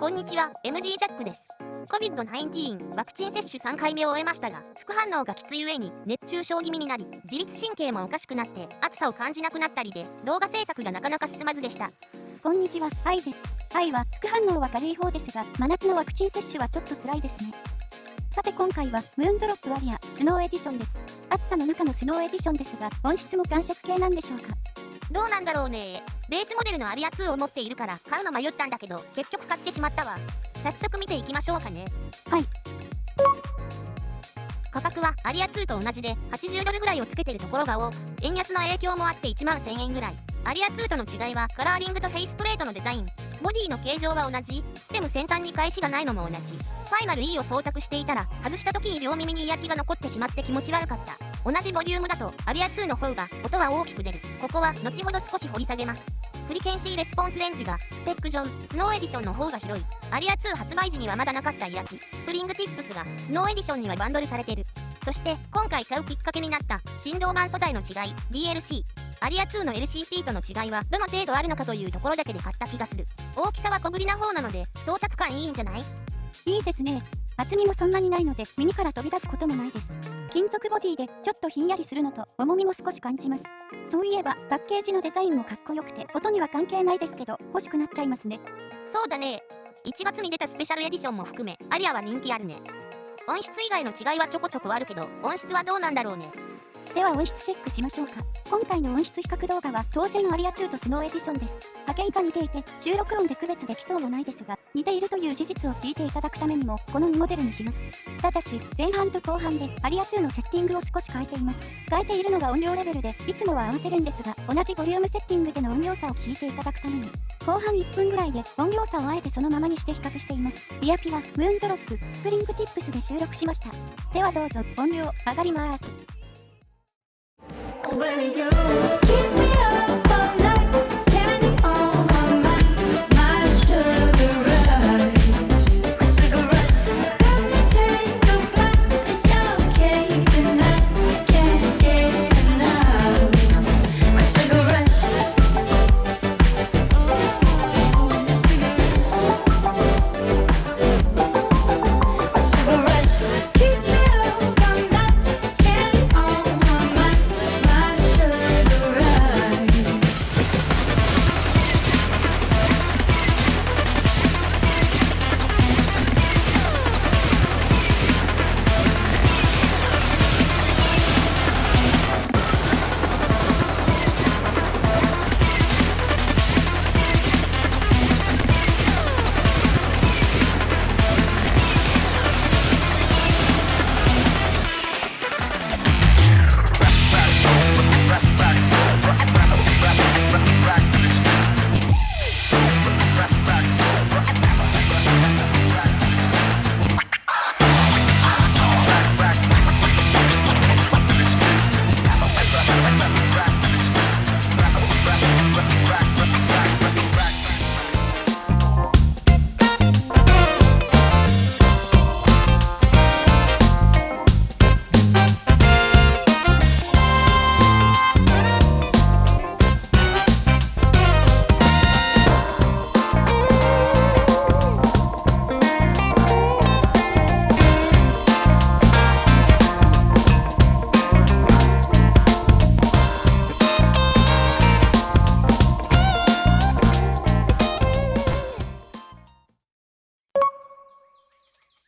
こんにちは、MD ジャックです。COVID-19 ワクチン接種3回目を終えましたが、副反応がきつい上に熱中症気味になり、自律神経もおかしくなって暑さを感じなくなったりで、動画制作がなかなか進まずでした。こんにちは、愛です。愛は副反応は軽い方ですが、真夏のワクチン接種はちょっと辛いですね。さて今回はムーンドロップワリアスノーエディションです。暑さの中のスノーエディションですが、音質も暖色系なんでしょうか。どうなんだろうね。ベースモデルのアリア2を持っているから買うの迷ったんだけど、結局買ってしまったわ。早速見ていきましょうかね。はい。価格はアリア2と同じで80ドルぐらいをつけてるところが多く、円安の影響もあって1万1000円ぐらい。アリア2との違いはカラーリングとフェイスプレートのデザイン。ボディの形状は同じ、ステム先端に返しがないのも同じ。ファイナル E を装着していたら、外した時に両耳にイヤピが残ってしまって気持ち悪かった。同じボリュームだとアリア2の方が音は大きく出る。ここは後ほど少し掘り下げます。フリケンシーレスポンスレンジがスペック上スノーエディションの方が広い。アリア2発売時にはまだなかったイヤピスプリングティップスがスノーエディションにはバンドルされてる。そして今回買うきっかけになった振動板素材の違い DLC。アリア2の LCP との違いはどの程度あるのかというところだけで買った気がする。大きさは小ぶりな方なので装着感いいんじゃない？いいですね。厚みもそんなにないので耳から飛び出すこともないです。金属ボディでちょっとひんやりするのと重みも少し感じます。そういえばパッケージのデザインもかっこよくて音には関係ないですけど欲しくなっちゃいますね。そうだね。1月に出たスペシャルエディションも含めアリアは人気あるね。音質以外の違いはちょこちょこあるけど音質はどうなんだろうね。では音質チェックしましょうか。今回の音質比較動画は当然アリア2とスノーエディションです。波形が似ていて収録音で区別できそうもないですが、似ているという事実を聞いていただくためにもこの2モデルにします。ただし前半と後半でアリア2のセッティングを少し変えています。変えているのが音量レベルでいつもは合わせるんですが、同じボリュームセッティングでの音量差を聞いていただくために後半1分ぐらいで音量差をあえてそのままにして比較しています。イヤピはムーンドロップスプリングティップスで収録しました。ではどうぞ。音量上がります。Baby, you keep me up all night, candy on my mind, my sugar rush, sugar rush. Let me take a bite, you're okay tonight, can't get enough, my sugar rush. Oh, my sugar rush, keep me up all night, candy on my mind.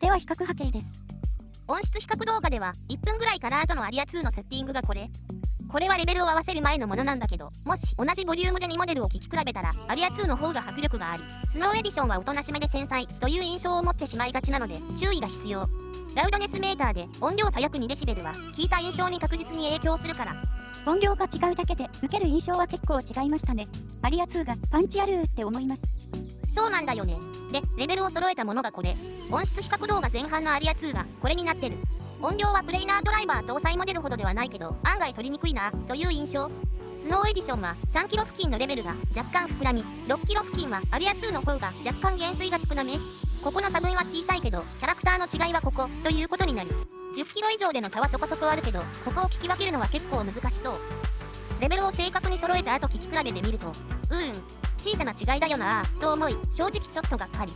では比較波形です。音質比較動画では1分ぐらいカラーとのアリア2のセッティングがこれはレベルを合わせる前のものなんだけど、もし同じボリュームで2モデルを聴き比べたらアリア2の方が迫力があり、スノーエディションはおとなしめで繊細という印象を持ってしまいがちなので注意が必要。ラウドネスメーターで音量差約2デシベルは聞いた印象に確実に影響するから。音量が違うだけで受ける印象は結構違いましたね。アリア2がパンチあるって思います。そうなんだよね。で、レベルを揃えたものがこれ。音質比較動画前半のアリア2がこれになってる。音量はプレイナードライバー搭載モデルほどではないけど案外取りにくいなという印象。スノーエディションは3キロ付近のレベルが若干膨らみ、6キロ付近はアリア2の方が若干減衰が少なめ。ここの差分は小さいけどキャラクターの違いはここということになる。10キロ以上での差はそこそこあるけど、ここを聞き分けるのは結構難しそう。レベルを正確に揃えた後聞き比べてみると、小さな違いだよなぁと思い、正直ちょっとがっかり。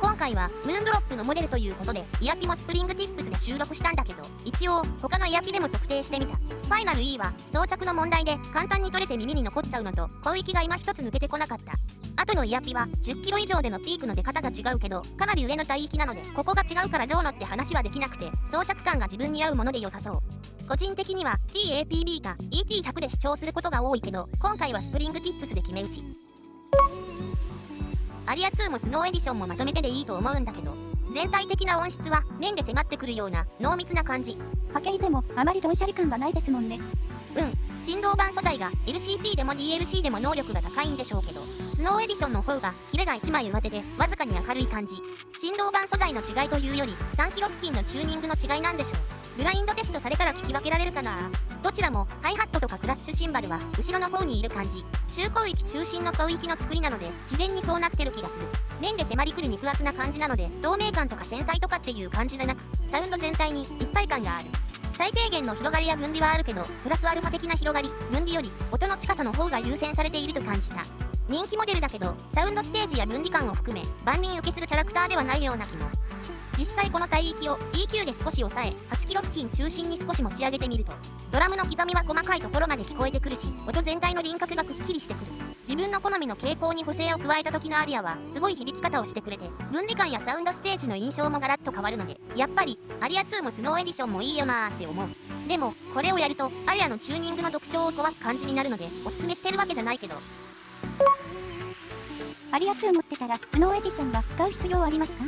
今回はムーンドロップのモデルということで、イヤピもスプリングティップスで収録したんだけど、一応他のイヤピでも測定してみた。ファイナル E は装着の問題で簡単に取れて耳に残っちゃうのと、声域が今一つ抜けてこなかった。後のイヤピは10キロ以上でのピークの出方が違うけど、かなり上の帯域なので、ここが違うからどうのって話はできなくて、装着感が自分に合うもので良さそう。個人的には TAPB か ET100 で視聴することが多いけど、今回はスプリングティップスで決め打ち。アリア2もスノーエディションもまとめてでいいと思うんだけど、全体的な音質は面で迫ってくるような濃密な感じ。波形でもあまりドンシャリ感はないですもんね。振動板素材が LCP でも DLC でも能力が高いんでしょうけど、スノーエディションの方がヒレが1枚上手でわずかに明るい感じ。振動板素材の違いというより3キロ付近のチューニングの違いなんでしょう。ブラインドテストされたら聞き分けられるかな。どちらもハイハットとかクラッシュシンバルは後ろの方にいる感じ。中高域中心の高域の作りなので自然にそうなってる気がする。面で迫り来る肉厚な感じなので透明感とか繊細とかっていう感じじゃなく、サウンド全体に一体感がある。最低限の広がりや分離はあるけど、プラスアルファ的な広がり、分離より音の近さの方が優先されていると感じた。人気モデルだけど、サウンドステージや分離感を含め万人受けするキャラクターではないような気も。実際この帯域を EQ で少し抑え、8キロ付近中心に少し持ち上げてみると、ドラムの刻みは細かいところまで聞こえてくるし、音全体の輪郭がくっきりしてくる。自分の好みの傾向に補正を加えた時のアリアはすごい響き方をしてくれて、分離感やサウンドステージの印象もガラッと変わるので、やっぱりアリア2もスノーエディションもいいよなーって思う。でもこれをやるとアリアのチューニングの特徴を壊す感じになるので、おすすめしてるわけじゃないけど。アリア2持ってたらスノーエディションは使う必要ありますか？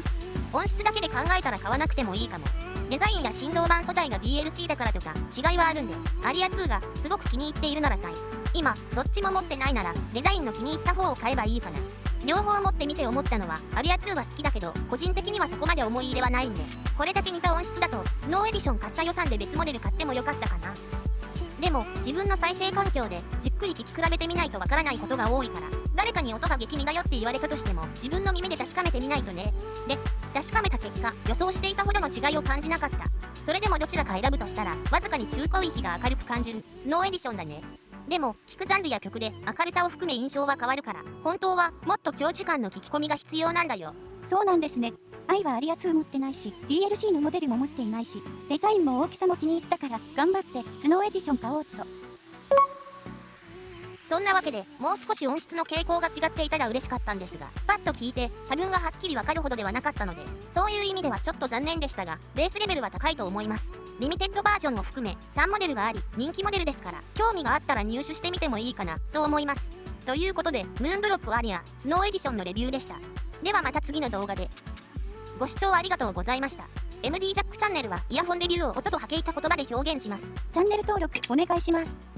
音質だけで考えたら買わなくてもいいかも。デザインや振動板素材が DLC だからとか違いはあるんで、アリア2がすごく気に入っているなら買い。今どっちも持ってないならデザインの気に入った方を買えばいいかな。両方持ってみて思ったのは、アリア2は好きだけど個人的にはそこまで思い入れはないんで、これだけ似た音質だとスノーエディション買った予算で別モデル買ってもよかったかな。でも自分の再生環境でじっくり聞き比べてみないとわからないことが多いから、誰かに音が激似だよって言われたとしても自分の耳で確かめてみないとね。で、確かめた結果、予想していたほどの違いを感じなかった。それでもどちらか選ぶとしたら、わずかに中高域が明るく感じるスノーエディションだね。でも聴くジャンルや曲で明るさを含め印象は変わるから、本当はもっと長時間の聞き込みが必要なんだよ。そうなんですね。愛はアリア2持ってないし、DLC のモデルも持っていないし、デザインも大きさも気に入ったから頑張ってスノーエディション買おうっと。そんなわけで、もう少し音質の傾向が違っていたら嬉しかったんですが、パッと聞いて差分がはっきりわかるほどではなかったので、そういう意味ではちょっと残念でしたが、ベースレベルは高いと思います。リミテッドバージョンも含め3モデルがあり、人気モデルですから、興味があったら入手してみてもいいかなと思います。ということで、ムーンドロップアリアスノーエディションのレビューでした。ではまた次の動画で。ご視聴ありがとうございました。MD ジャックチャンネルはイヤホンレビューを音と波形た言葉で表現します。チャンネル登録お願いします。